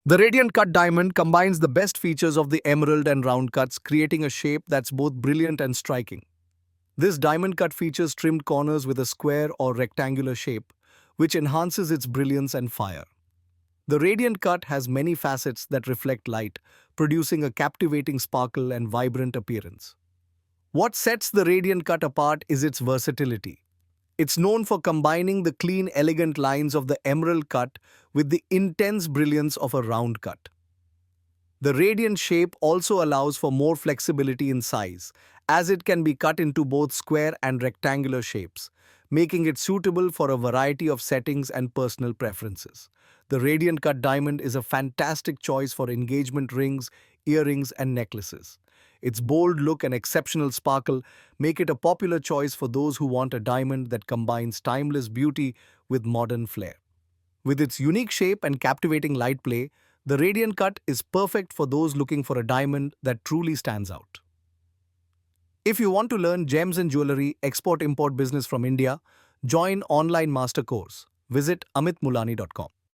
The radiant cut diamond combines the best features of the emerald and round cuts, creating a shape that's both brilliant and striking. This diamond cut features trimmed corners with a square or rectangular shape, which enhances its brilliance and fire. The radiant cut has many facets that reflect light, producing a captivating sparkle and vibrant appearance. What sets the radiant cut apart is its versatility. It's known for combining the clean, elegant lines of the emerald cut with the intense brilliance of a round cut. The radiant shape also allows for more flexibility in size, as it can be cut into both square and rectangular shapes, making it suitable for a variety of settings and personal preferences. The radiant cut diamond is a fantastic choice for engagement rings, earrings, and necklaces. Its bold look and exceptional sparkle make it a popular choice for those who want a diamond that combines timeless beauty with modern flair. With its unique shape and captivating light play, the radiant cut is perfect for those looking for a diamond that truly stands out. If you want to learn gems and jewellery export-import business from India, join online master course. Visit amitmulani.com.